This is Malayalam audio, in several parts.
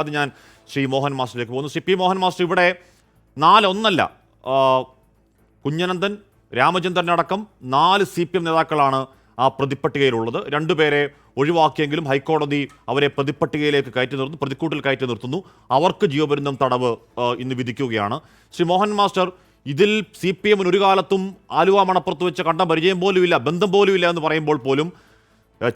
അത് ഞാൻ ശ്രീ മോഹൻ മാസ്റ്ററിലേക്ക് പോകുന്നു. ശ്രീ പി മോഹൻ മാസ്റ്റർ, ഇവിടെ 4-1 കുഞ്ഞനന്ദൻ, രാമചന്ദ്രൻ അടക്കം 4 CPM നേതാക്കളാണ് ആ പ്രതിപ്പട്ടികയിലുള്ളത്. 2 പേരെ ഒഴിവാക്കിയെങ്കിലും ഹൈക്കോടതി അവരെ പ്രതിപ്പട്ടികയിലേക്ക് പ്രതിക്കൂട്ടിൽ കയറ്റി നിർത്തുന്നു. അവർക്ക് ജീവപര്യന്തം തടവ് ഇന്ന് വിധിക്കുകയാണ്. ശ്രീ മോഹൻ മാസ്റ്റർ, ഇതിൽ CPM ഒരു കാലത്തും ആലുവ മണപ്പുറത്ത് വെച്ച് കണ്ട പരിചയം പോലുമില്ല, ബന്ധം പോലുമില്ല എന്ന് പറയുമ്പോൾ പോലും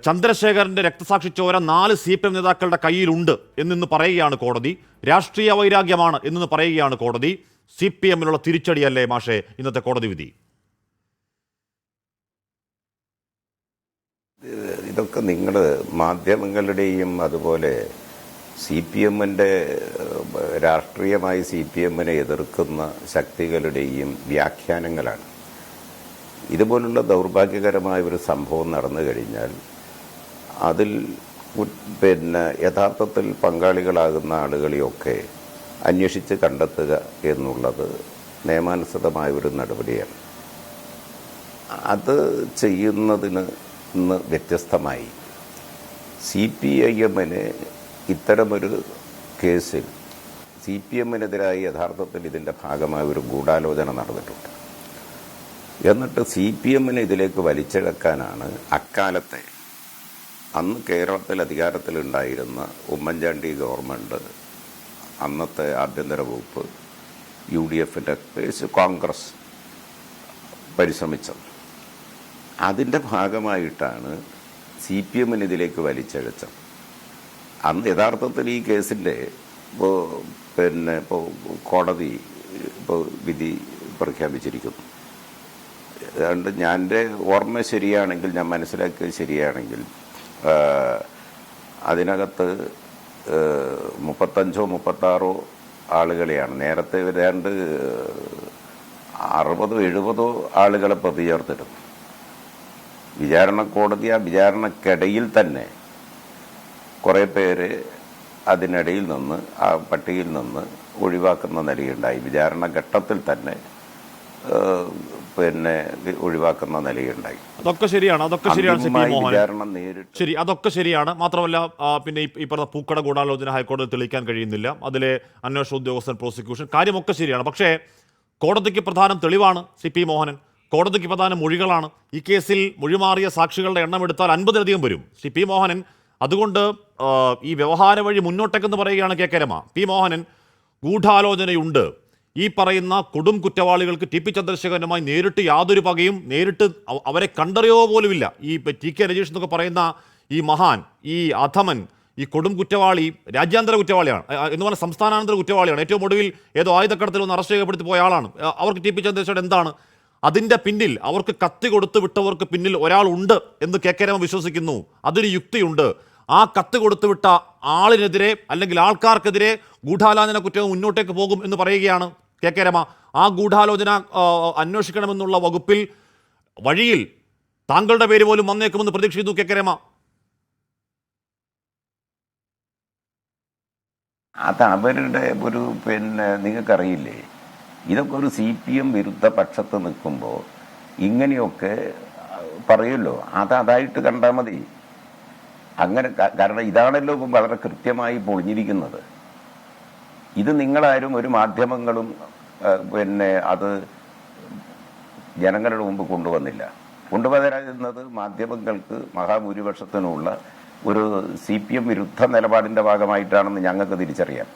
ചന്ദ്രശേഖരന്റെ രക്തസാക്ഷിച്ചോര 4 CPM നേതാക്കളുടെ കയ്യിലുണ്ട് എന്നിന്ന് പറയുകയാണ് കോടതി. രാഷ്ട്രീയ വൈരാഗ്യമാണ് എന്ന് പറയുകയാണ് കോടതി. CPMനുള്ള തിരിച്ചടിയല്ലേ മാഷേ ഇന്നത്തെ കോടതി വിധി? ഇതൊക്കെ നിങ്ങൾ മാധ്യമങ്ങളുടെയും അതുപോലെ CPMന്റെ രാഷ്ട്രീയമായി CPMനെ എതിർക്കുന്ന ശക്തികളുടെയും വ്യാഖ്യാനങ്ങളാണ്. ഇതുപോലുള്ള ദൗർഭാഗ്യകരമായ ഒരു സംഭവം നടന്നു കഴിഞ്ഞാൽ അതിൽ യഥാർത്ഥത്തിൽ പങ്കാളികളാകുന്ന ആളുകളെയൊക്കെ അന്വേഷിച്ച് കണ്ടെത്തുക എന്നുള്ളത് നിയമാനുസൃതമായ ഒരു നടപടിയാണ്. അത് ചെയ്യുന്നതിന് ഇന്ന് വ്യത്യസ്തമായി CPIMന് ഇത്തരമൊരു കേസിൽ CPMനെതിരായി യഥാർത്ഥത്തിൽ ഇതിൻ്റെ ഭാഗമായ ഒരു ഗൂഢാലോചന നടന്നിട്ടുണ്ട്. എന്നിട്ട് CPMനെ ഇതിലേക്ക് വലിച്ചിഴക്കാനാണ് അക്കാലത്തെ അന്ന് കേരളത്തിൽ അധികാരത്തിലുണ്ടായിരുന്ന ഉമ്മൻചാണ്ടി ഗവൺമെൻറ്, അന്നത്തെ ആഭ്യന്തര വകുപ്പ്, UDFൻ്റെ കോൺഗ്രസ് പരിശ്രമിച്ചത്. അതിൻ്റെ ഭാഗമായിട്ടാണ് CPMനെ ഇതിലേക്ക് വലിച്ചിഴച്ചത്. അന്ന് യഥാർത്ഥത്തിൽ ഈ കേസിൻ്റെ ഇപ്പോൾ കോടതി വിധി പ്രഖ്യാപിച്ചിരിക്കുന്നു. അതുകൊണ്ട് എൻ്റെ ഓർമ്മ ശരിയാണെങ്കിൽ, ഞാൻ മനസ്സിലാക്കിയത് ശരിയാണെങ്കിൽ, അതിനകത്ത് 35-36 ആളുകളെയാണ്. നേരത്തെ ഏതാണ്ട് 60-70 ആളുകളെ പ്രതി ചേർത്തിരുന്നു. വിചാരണ കോടതി ആ വിചാരണക്കിടയിൽ തന്നെ കുറേ പേര് അതിനിടയിൽ നിന്ന് ആ പട്ടികയിൽ നിന്ന് ഒഴിവാക്കുന്ന നിലയുണ്ടായി. വിചാരണ ഘട്ടത്തിൽ തന്നെ ഒഴിവാക്കുന്ന നിലയുണ്ടായി. അതൊക്കെ ശരിയാണ് ശരി, അതൊക്കെ ശരിയാണ്. മാത്രമല്ല പിന്നെ ഈ പറഞ്ഞ പൂക്കട ഗൂഢാലോചന ഹൈക്കോടതി തെളിയിക്കാൻ കഴിയുന്നില്ല. അതിലെ അന്വേഷണ ഉദ്യോഗസ്ഥൻ, പ്രോസിക്യൂഷൻ, കാര്യമൊക്കെ ശരിയാണ്. പക്ഷേ കോടതിക്ക് പ്രധാനം തെളിവാണ് CP മോഹനൻ. കോടതിക്ക് പ്രധാനം മൊഴികളാണ്. ഈ കേസിൽ മൊഴിമാറിയ സാക്ഷികളുടെ എണ്ണം എടുത്താൽ 50-ലധികം വരും. CP മോഹനൻ അതുകൊണ്ട് ഈ വ്യവഹാര വഴി മുന്നോട്ടേക്കെന്ന് പറയുകയാണ് KK രമ. പി മോഹനൻ, ഗൂഢാലോചനയുണ്ട്. ഈ പറയുന്ന കൊടും കുറ്റവാളികൾക്ക് TP ചന്ദ്രശേഖരനുമായി നേരിട്ട് യാതൊരു പകയും, നേരിട്ട് അവരെ കണ്ടറിയോ പോലുമില്ല. ഈ TK രജീഷ് എന്നൊക്കെ പറയുന്ന ഈ മഹാൻ, ഈ അധമൻ, ഈ കൊടും കുറ്റവാളി രാജ്യാന്തര കുറ്റവാളിയാണ് എന്ന് പറഞ്ഞാൽ സംസ്ഥാനാന്തര കുറ്റവാളിയാണ്. ഏറ്റവും ഒടുവിൽ ഏതോ ആയുധക്കടത്തിൽ ഒന്ന് അറസ്റ്റ് ചെയ്യപ്പെടുത്തി പോയ ആളാണ്. അവർക്ക് TP ചന്ദ്രശേഖരൻ എന്താണ്? അതിൻ്റെ പിന്നിൽ, അവർക്ക് കത്തി കൊടുത്ത് വിട്ടവർക്ക് പിന്നിൽ ഒരാളുണ്ട് എന്ന് KK രമ വിശ്വസിക്കുന്നു. അതൊരു യുക്തിയുണ്ട്. ആ കത്ത് കൊടുത്തുവിട്ട ആളിനെതിരെ അല്ലെങ്കിൽ ആൾക്കാർക്കെതിരെ ഗൂഢാലോചന കുറ്റം മുന്നോട്ടേക്ക് പോകും എന്ന് പറയുകയാണ് KK രമ. ആ ഗൂഢാലോചന അന്വേഷിക്കണമെന്നുള്ള വകുപ്പിൽ വഴിയിൽ താങ്കളുടെ പേര് പോലും വന്നേക്കുമെന്ന് പ്രതീക്ഷിക്കുന്നു KK രമ. അത് അവരുടെ ഒരു നിങ്ങൾക്കറിയില്ലേ, ഇതൊക്കെ ഒരു CPM വിരുദ്ധ പക്ഷത്ത് നിൽക്കുമ്പോൾ ഇങ്ങനെയൊക്കെ പറയുമല്ലോ. അതായിട്ട് കണ്ടാൽ മതി. അങ്ങനെ, കാരണം ഇതാണല്ലോ ഇപ്പം വളരെ കൃത്യമായി പൊളിഞ്ഞിരിക്കുന്നത്. ഇത് നിങ്ങളാരും ഒരു മാധ്യമങ്ങളും അത് ജനങ്ങളുടെ മുമ്പ് കൊണ്ടുവന്നില്ല. കൊണ്ടുവരാതിരുന്നത് മാധ്യമങ്ങൾക്ക് മഹാഭൂരിപക്ഷത്തിനുള്ള ഒരു CPM വിരുദ്ധ നിലപാടിൻ്റെ ഭാഗമായിട്ടാണെന്ന് ഞങ്ങൾക്ക് തിരിച്ചറിയാം.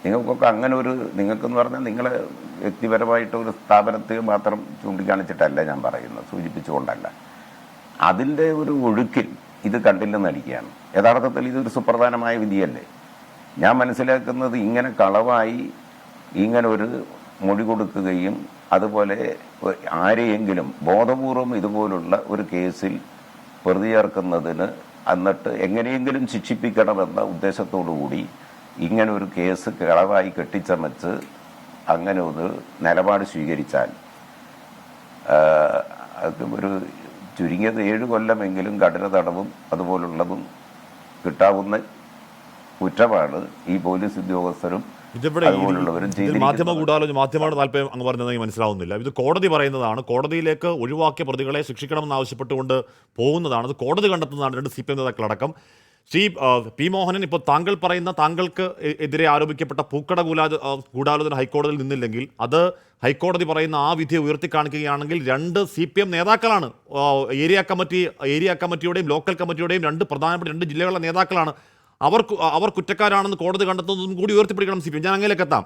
നിങ്ങൾക്കൊക്കെ അങ്ങനെ നിങ്ങൾക്കെന്ന് പറഞ്ഞാൽ നിങ്ങളെ വ്യക്തിപരമായിട്ട് ഒരു സ്ഥാപനത്തെ മാത്രം ചൂണ്ടിക്കാണിച്ചിട്ടല്ല ഞാൻ പറയുന്നത്, സൂചിപ്പിച്ചുകൊണ്ടല്ല. അതിൻ്റെ ഒരു ഒഴുക്കിൽ ഇത് കണ്ടില്ലെന്ന് നടിക്കുകയാണ്. യഥാർത്ഥത്തിൽ ഇതൊരു സുപ്രധാനമായ വിധിയല്ലേ? ഞാൻ മനസ്സിലാക്കുന്നത് ഇങ്ങനെ കളവായി ഇങ്ങനെ ഒരു മൊഴി കൊടുക്കുകയും അതുപോലെ ആരെയെങ്കിലും ബോധപൂർവം ഇതുപോലുള്ള ഒരു കേസിൽ പ്രതി ചേർക്കുന്നതിന് എന്നിട്ട് എങ്ങനെയെങ്കിലും ശിക്ഷിപ്പിക്കണമെന്ന ഉദ്ദേശത്തോടു കൂടി ഇങ്ങനെ ഒരു കേസ് കളവായി കെട്ടിച്ചമച്ച് അങ്ങനെ ഒരു നിലപാട് സ്വീകരിച്ചാൽ ഒരു ചുരുങ്ങിയത് 7 കൊല്ലമെങ്കിലും കഠിന തടവും അതുപോലുള്ളതും കിട്ടാവുന്ന കുറ്റമാണ് ഈ പോലീസ് ഉദ്യോഗസ്ഥരും മാധ്യമ ഗൂഢാലോചന, മാധ്യമങ്ങളുടെ താല്പര്യം അങ്ങ് പറഞ്ഞത് മനസ്സിലാവുന്നില്ല. ഇത് കോടതി പറയുന്നതാണ്. കോടതിയിലേക്ക് ഒഴിവാക്കിയ പ്രതികളെ ശിക്ഷിക്കണമെന്ന് ആവശ്യപ്പെട്ടുകൊണ്ട് പോകുന്നതാണ്. അത് കോടതി കണ്ടെത്തുന്നതാണ് 2 CPM നേതാക്കളടക്കം. ശ്രീ പി മോഹനൻ, ഇപ്പോൾ താങ്കൾ പറയുന്ന താങ്കൾക്ക് എതിരെ ആരോപിക്കപ്പെട്ട പൂക്കട ഗൂഢാലോചന ഹൈക്കോടതിയിൽ നിന്നില്ലെങ്കിൽ അത് ഹൈക്കോടതി പറയുന്ന ആ വിധിയെ ഉയർത്തിക്കാണിക്കുകയാണെങ്കിൽ 2 CPM നേതാക്കളാണ്, ഏരിയ കമ്മിറ്റിയുടെയും ലോക്കൽ കമ്മിറ്റിയുടെയും പ്രധാനപ്പെട്ട 2 ജില്ലകളിലെ നേതാക്കളാണ്. അവർ കുറ്റക്കാരാണെന്ന് കോടതി കണ്ടെത്തുന്നതും കൂടി ഉയർത്തിപ്പിടിക്കണം CPM. ഞാൻ അങ്ങനെയൊക്കെ എത്താം.